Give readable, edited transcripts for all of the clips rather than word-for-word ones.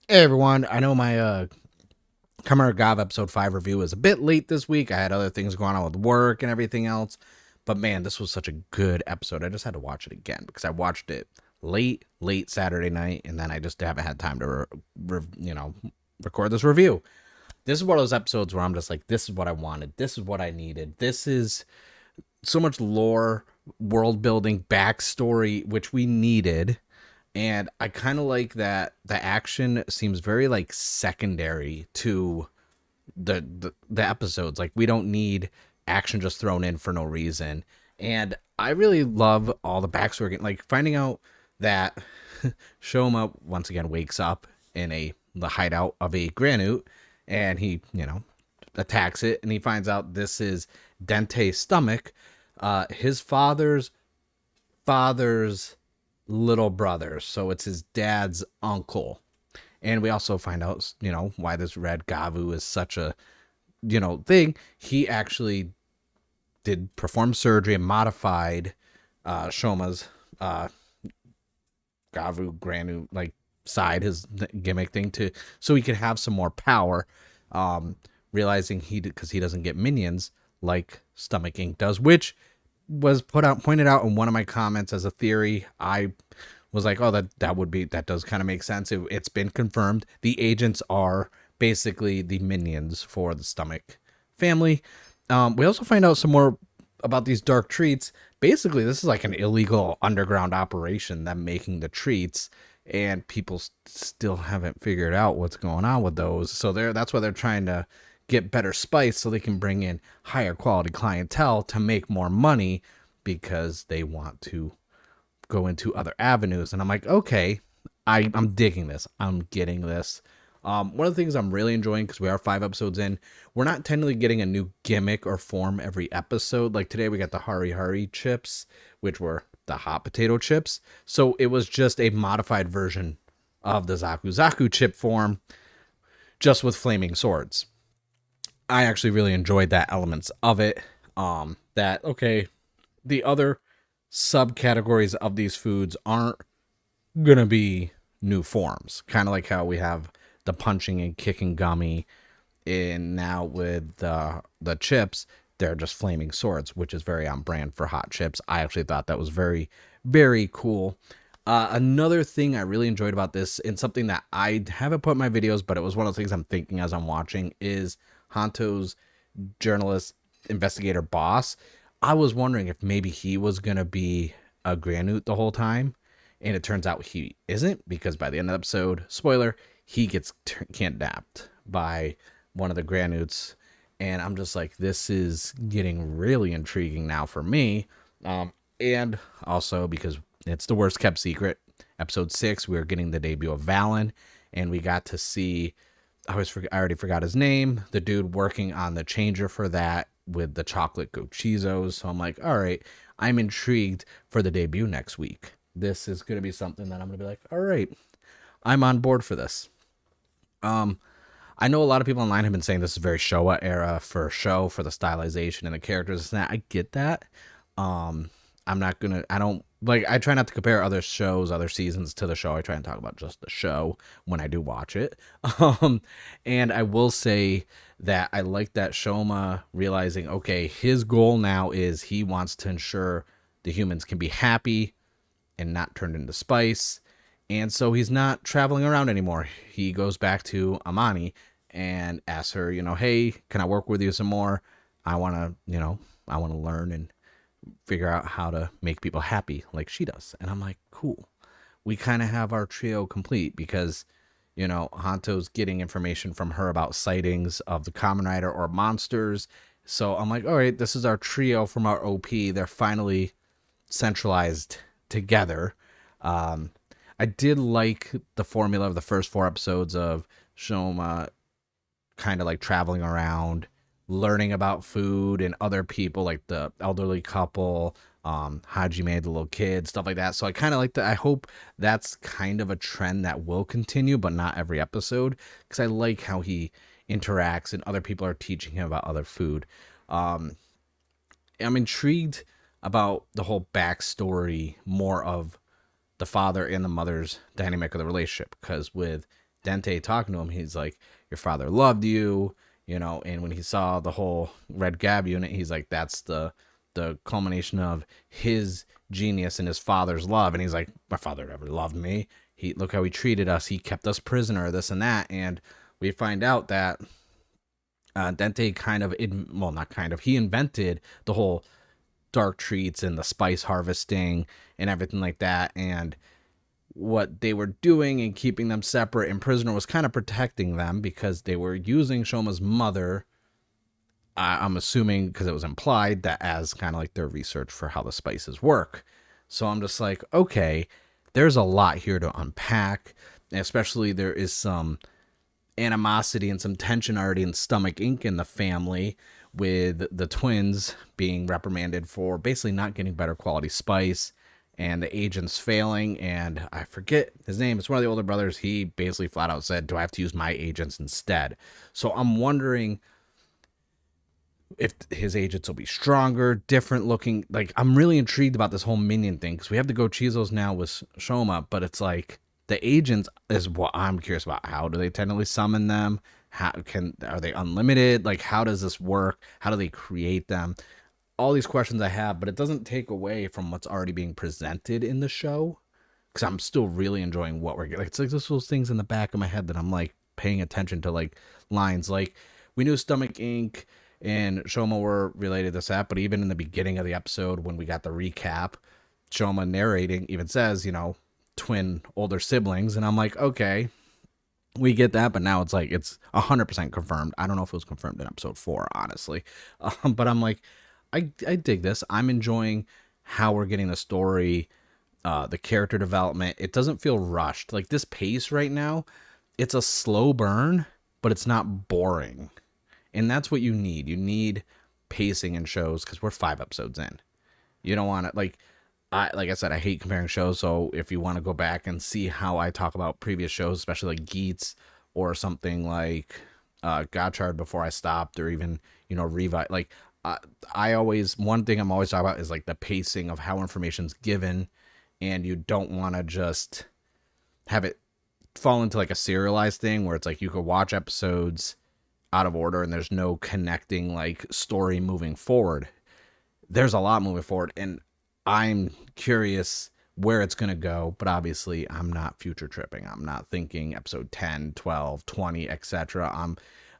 Hey everyone, I know my Kamen Rider Gavv episode 5 review is a bit late this week. I had other things going on with work and everything else. But man, this was such a good episode. I just had to watch it again because I watched it late Saturday night, and then I just haven't had time to, record this review. This is one of those episodes where I'm just like, this is what I wanted. This is what I needed. This is so much lore, world building, backstory, which we needed. And I kind of like that the action seems very like secondary to the episodes. Like we don't need action just thrown in for no reason. And I really love all the backstory, like finding out that Shoma once again wakes up in the hideout of a granite, and he attacks it, and he finds out this is Dente's stomach, his father's little brother. So it's his dad's uncle. And we also find out, why this red Gavu is such a, thing. He actually did perform surgery and modified Shoma's Gavu Granu like side, his gimmick thing, to so he could have some more power. Realizing because he doesn't get minions like Stomach Inc. does, which was pointed out in one of my comments as a theory. I was like, oh, that does kind of make sense. It's been confirmed. The agents are basically the minions for the Stomach family. We also find out some more about these dark treats. Basically, this is like an illegal underground operation, them making the treats, and people still haven't figured out what's going on with those. So that's why they're trying to get better spice so they can bring in higher quality clientele to make more money, because they want to go into other avenues. And I'm like, okay, I'm digging this. I'm getting this. One of the things I'm really enjoying, because we are 5 episodes in, we're not technically getting a new gimmick or form every episode. Like today we got the Hari Hari chips, which were the hot potato chips. So it was just a modified version of the Zaku Zaku chip form, just with flaming swords. I actually really enjoyed that elements of it. That okay, the other subcategories of these foods aren't gonna be new forms. Kind of like how we have the punching and kicking gummy, and now with the chips, they're just flaming swords, which is very on brand for hot chips. I actually thought that was very, very cool. Another thing I really enjoyed about this, and something that I haven't put in my videos, but it was one of the things I'm thinking as I'm watching, is Hanto's journalist investigator boss. I was wondering if maybe he was going to be a Granute the whole time, and it turns out he isn't, because by the end of the episode, spoiler, he gets kidnapped by one of the Granutes. And I'm just like, this is getting really intriguing now for me. And also because it's the worst kept secret. Episode 6, we were getting the debut of Valen, and we got to see, I already forgot his name, the dude working on the changer for that with the chocolate gochizos. So I'm like, all right, I'm intrigued for the debut next week. This is going to be something that I'm going to be like, all right, I'm on board for this. I know a lot of people online have been saying this is very Showa era for show, for the stylization and the characters and that. I get that. I'm not gonna. I don't like. I try not to compare other shows, other seasons to the show. I try and talk about just the show when I do watch it. Um, and I will say that I like that Shoma realizing, okay, his goal now is he wants to ensure the humans can be happy and not turned into spice. And so he's not traveling around anymore. He goes back to Amani and asks her, hey, can I work with you some more? I want to, I want to learn and figure out how to make people happy like she does. And I'm like, cool. We kind of have our trio complete, because, Hanto's getting information from her about sightings of the Kamen Rider or monsters. So I'm like, all right, this is our trio from our OP. They're finally centralized together. I did like the formula of the first 4 episodes of Shoma kind of like traveling around, learning about food and other people, like the elderly couple, Hajime, the little kid, stuff like that. So I kind of like that. I hope that's kind of a trend that will continue, but not every episode, because I like how he interacts and other people are teaching him about other food. Um, I'm intrigued about the whole backstory, more of the father and the mother's dynamic of the relationship, because with Dente talking to him, he's like, your father loved you, and when he saw the whole Red Gavv unit, he's like, that's the culmination of his genius and his father's love. And he's like, my father never loved me. Look how he treated us. He kept us prisoner, this and that. And we find out that Dente he invented the whole dark treats and the spice harvesting and everything like that. And what they were doing and keeping them separate in prisoner was kind of protecting them, because they were using Shoma's mother, I'm assuming because it was implied, that as kind of like their research for how the spices work. So I'm just like, okay, there's a lot here to unpack. And especially there is some animosity and some tension already in Stomach Inc. in the family, with the twins being reprimanded for basically not getting better quality spice, and the agents failing. And I forget his name. It's one of the older brothers. He basically flat out said, do I have to use my agents instead? So I'm wondering if his agents will be stronger, different looking. Like, I'm really intrigued about this whole minion thing, because we have the Gochizos now with Shoma, but it's like the agents is what I'm curious about. How do they technically summon them? Are they unlimited? Like, how does this work? How do they create them? All these questions I have, but it doesn't take away from what's already being presented in the show, because I'm still really enjoying what we're getting. It's like those things in the back of my head that I'm like paying attention to, like lines like, we knew Stomach Inc. and Shoma were related to that, but even in the beginning of the episode when we got the recap, Shoma narrating even says, twin older siblings, and I'm like, okay, we get that, but now it's like it's 100% confirmed. I don't know if it was confirmed in episode 4, honestly, but I'm like, I dig this. I'm enjoying how we're getting the story, the character development. It doesn't feel rushed. Like, this pace right now, it's a slow burn, but it's not boring. And that's what you need. You need pacing in shows, because we're 5 episodes in. You don't want to, like I said, I hate comparing shows. So if you want to go back and see how I talk about previous shows, especially like Geats or something like Gotchard Before I Stopped, or even, Revive, like, one thing I'm always talking about is like the pacing of how information's given, and you don't want to just have it fall into like a serialized thing where it's like you could watch episodes out of order and there's no connecting like story moving forward. There's a lot moving forward, and I'm curious where it's going to go, but obviously I'm not future tripping. I'm not thinking episode 10, 12, 20, etc.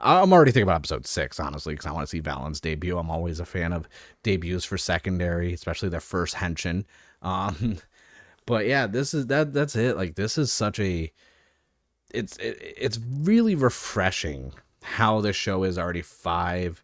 I'm already thinking about episode 6, honestly, because I want to see Valen's debut. I'm always a fan of debuts for secondary, especially their first henshin. But yeah, that's it. Like, this is such it's really refreshing how this show is already 5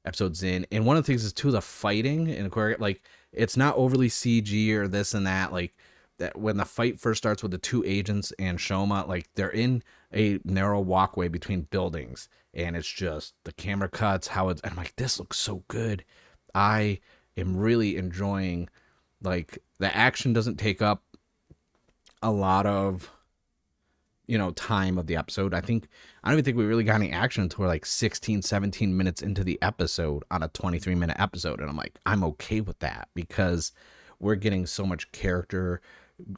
episodes in. And one of the things is too, the fighting and like, it's not overly CG or this and that. Like, that when the fight first starts with the 2 agents and Shoma, like, they're in a narrow walkway between buildings, and it's just the camera cuts, and I'm like, this looks so good. I am really enjoying, like, the action doesn't take up a lot of time of the episode. I don't even think we really got any action until we're like 16, 17 minutes into the episode on a 23-minute episode. And I'm like, I'm okay with that, because we're getting so much character,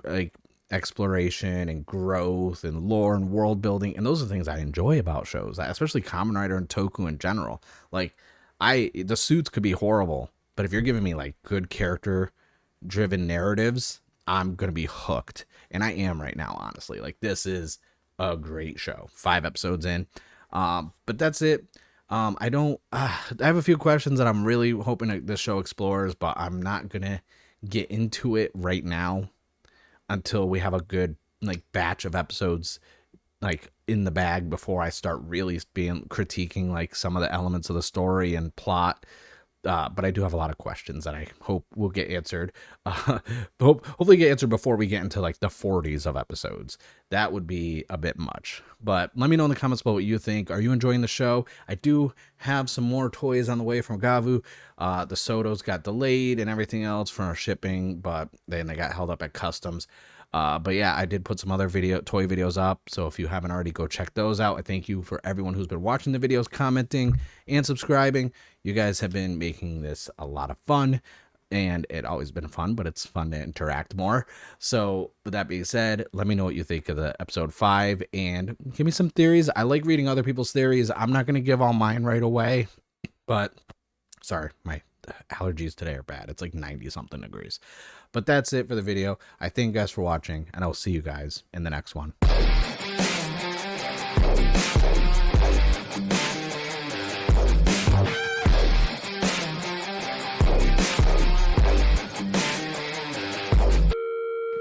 like, exploration and growth and lore and world building. And those are things I enjoy about shows, especially Kamen Rider and Toku in general. Like, the suits could be horrible, but if you're giving me like good character driven narratives, I'm going to be hooked. And I am right now, honestly. Like, this is a great show. 5 episodes in. But that's it. I have a few questions that I'm really hoping that this show explores, but I'm not going to get into it right now until we have a good, like, batch of episodes, like, in the bag, before I start really being critiquing, like, some of the elements of the story and plot. But I do have a lot of questions that I hope will get answered. Hopefully get answered before we get into like the 40s of episodes. That would be a bit much. But let me know in the comments below what you think. Are you enjoying the show? I do have some more toys on the way from Gavv. The Sotos got delayed and everything else for our shipping, but then they got held up at customs. But yeah, I did put some other toy videos up, so if you haven't already, go check those out. I thank you for everyone who's been watching the videos, commenting, and subscribing. You guys have been making this a lot of fun. and it always been fun, but it's fun to interact more. So with that being said, let me know what you think of the episode 5 and give me some theories. I like reading other people's theories. I'm not going to give all mine right away, but sorry, my allergies today are bad. It's like 90 something degrees. But that's it for the video. I thank you guys for watching, and I will see you guys in the next one.